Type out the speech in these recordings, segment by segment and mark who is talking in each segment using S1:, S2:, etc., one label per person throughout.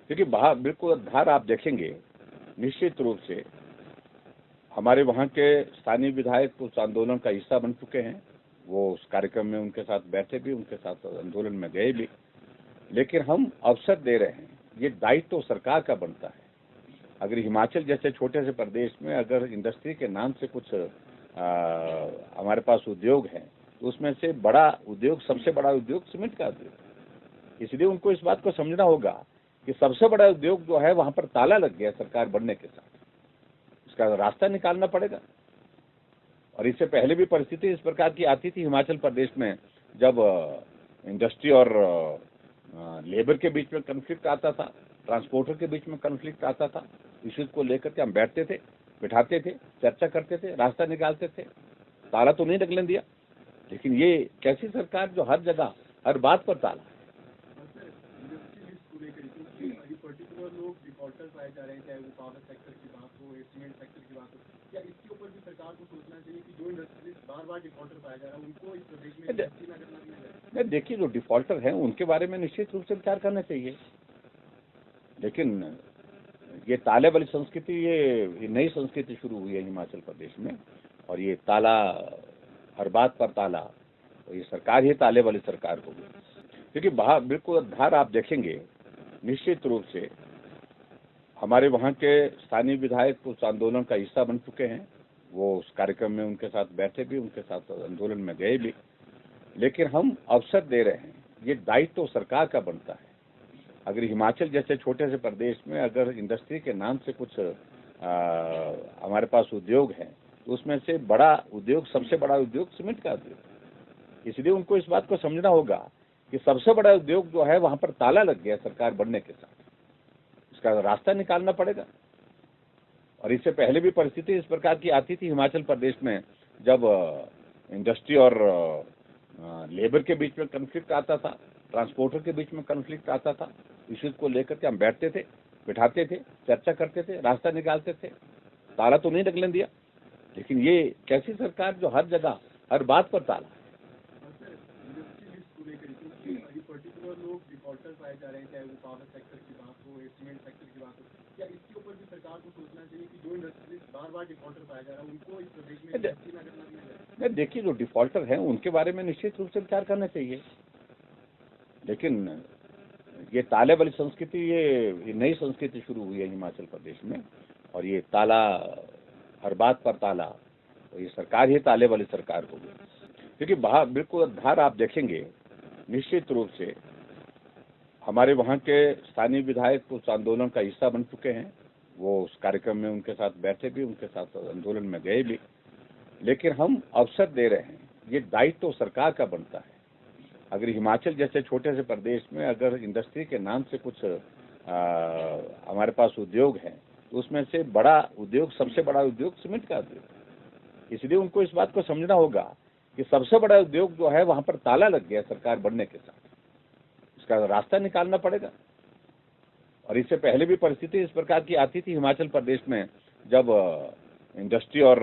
S1: क्योंकि बाहर बिल्कुल बाहर आप देखेंगे निश्चित रूप से हमारे वहाँ के स्थानीय विधायक उस आंदोलन का हिस्सा बन चुके हैं। वो उस कार्यक्रम में उनके साथ बैठे भी, उनके साथ आंदोलन में गए भी। लेकिन हम अवसर दे रहे हैं, ये दायित्व तो सरकार का बनता है। अगर हिमाचल जैसे छोटे से प्रदेश में अगर इंडस्ट्री के नाम से कुछ हमारे पास उद्योग है, तो उसमें से बड़ा उद्योग, सबसे बड़ा उद्योग सीमेंट का उद्योग। इसलिए उनको इस बात को समझना होगा कि सबसे बड़ा उद्योग जो है वहाँ पर ताला लग गया सरकार बनने के साथ। इसका रास्ता निकालना पड़ेगा। और इससे पहले भी परिस्थिति इस प्रकार की आती थी हिमाचल प्रदेश में, जब इंडस्ट्री और लेबर के बीच में कन्फ्लिक्ट आता था, ट्रांसपोर्टर के बीच में कन्फ्लिक्ट आता था। इश्यूज को लेकर के हम बैठते थे, बिठाते थे, चर्चा करते थे, रास्ता निकालते थे। ताला तो नहीं लगने दिया, लेकिन ये कैसी सरकार जो हर जगह हर बात पर ताला।
S2: पर्टिकुलर लोग डिफॉल्टर पाए जा रहे हैं, चाहे वो पावर सेक्टर की बात हो, सीमेंट सेक्टर की बात हो, क्या इसके ऊपर भी सरकार को सोचना चाहिए कि जो इंडस्ट्रीज बार-बार डिफॉल्टर पाया जा रहा है उनको इस प्रदेश में इन्वेस्ट ना करना चाहिए?
S1: देखिए, जो डिफॉल्टर हैं उनके बारे में निश्चित रूप से विचार करना चाहिए। लेकिन ये ताले वाली संस्कृति, ये नई संस्कृति शुरू हुई है हिमाचल प्रदेश में। और ये ताला, हर बात पर ताला, तो ये सरकार ही ताले वाली सरकार होगी। क्योंकि बिल्कुल बाहर आप देखेंगे निश्चित रूप से हमारे वहाँ के स्थानीय विधायक उस आंदोलन का हिस्सा बन चुके हैं। वो उस कार्यक्रम में उनके साथ बैठे भी, उनके साथ आंदोलन में गए भी। लेकिन हम अवसर दे रहे हैं, ये दायित्व तो सरकार का बनता है। अगर हिमाचल जैसे छोटे से प्रदेश में अगर इंडस्ट्री के नाम से कुछ हमारे पास उद्योग है, तो उसमें से बड़ा उद्योग, सबसे बड़ा उद्योग सीमेंट का उद्योग। इसलिए उनको इस बात को समझना होगा कि सबसे बड़ा उद्योग जो है वहाँ पर ताला लग गया सरकार बनने के साथ। इसका रास्ता निकालना पड़ेगा। और इससे पहले भी परिस्थिति इस प्रकार की आती थी हिमाचल प्रदेश में, जब इंडस्ट्री और लेबर के बीच में कन्फ्लिक्ट आता था, ट्रांसपोर्टर के बीच में कन्फ्लिक्ट आता था। इश्यूज को लेकर के हम बैठते थे, बिठाते थे, चर्चा करते थे, रास्ता निकालते थे। ताला तो नहीं लगने दिया, लेकिन ये कैसी सरकार जो हर जगह हर बात पर ताला।
S2: पर्टिकुलर लोग डिफॉल्टर पाए जा रहे हैं, चाहे वो पावर सेक्टर की बात हो, सीमेंट सेक्टर की बात हो, क्या इसके ऊपर भी सरकार को सोचना चाहिए कि जो इंडस्ट्रीज बार-बार डिफॉल्टर पाया जा रहा है उनको इस प्रदेश में इन्वेस्ट ना करना चाहिए?
S1: देखिए, जो डिफॉल्टर हैं उनके बारे में निश्चित रूप से विचार करना चाहिए। लेकिन ये ताले वाली संस्कृति, ये नई संस्कृति शुरू हुई है हिमाचल प्रदेश में। और ये ताला, हर बात पर ताला, तो ये सरकार ही ताले वाली सरकार होगी। क्योंकि बिल्कुल बाहर आप देखेंगे निश्चित रूप से हमारे वहाँ के स्थानीय विधायक उस आंदोलन का हिस्सा बन चुके हैं। वो उस कार्यक्रम में उनके साथ बैठे भी, उनके साथ आंदोलन में गए भी। लेकिन हम अवसर दे रहे हैं, ये दायित्व तो सरकार का बनता है। अगर हिमाचल जैसे छोटे से प्रदेश में अगर इंडस्ट्री के नाम से कुछ हमारे पास उद्योग है, तो उसमें से बड़ा उद्योग, सबसे बड़ा उद्योग सीमेंट का उद्योग। इसलिए उनको इस बात को समझना होगा कि सबसे बड़ा उद्योग जो है वहाँ पर ताला लग गया सरकार बनने के साथ। इसका रास्ता निकालना पड़ेगा। और इससे पहले भी परिस्थिति इस प्रकार की आती थी हिमाचल प्रदेश में, जब इंडस्ट्री और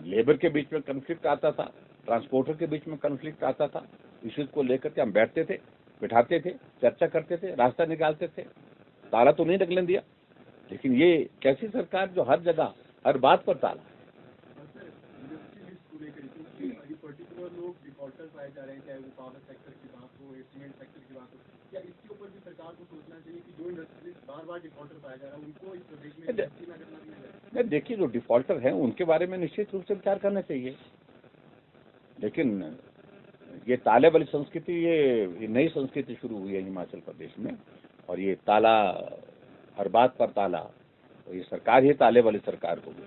S1: लेबर के बीच में कन्फ्लिक्ट आता था, ट्रांसपोर्टर के बीच में कन्फ्लिक्ट आता था। इश्यूज को लेकर के हम बैठते थे, बिठाते थे, चर्चा करते थे, रास्ता निकालते थे। ताला तो नहीं लगने दिया, लेकिन ये कैसी सरकार जो हर जगह हर बात पर ताला।
S2: पर्टिकुलर लोग डिफॉल्टर पाए जा रहे हैं, चाहे वो पावर सेक्टर की बात हो, सीमेंट सेक्टर की बात हो, क्या इसके ऊपर भी सरकार को सोचना चाहिए कि जो इंडस्ट्रीज बार-बार डिफॉल्टर पाया जा रहा है उनको इस प्रदेश में इन्वेस्ट ना करना चाहिए?
S1: देखिए, जो डिफॉल्टर हैं उनके बारे में निश्चित रूप से विचार करना चाहिए। लेकिन ये ताले वाली संस्कृति, ये नई संस्कृति शुरू हुई है हिमाचल प्रदेश में। और ये ताला, हर बात पर ताला, तो ये सरकार ही ताले वाली सरकार होगी।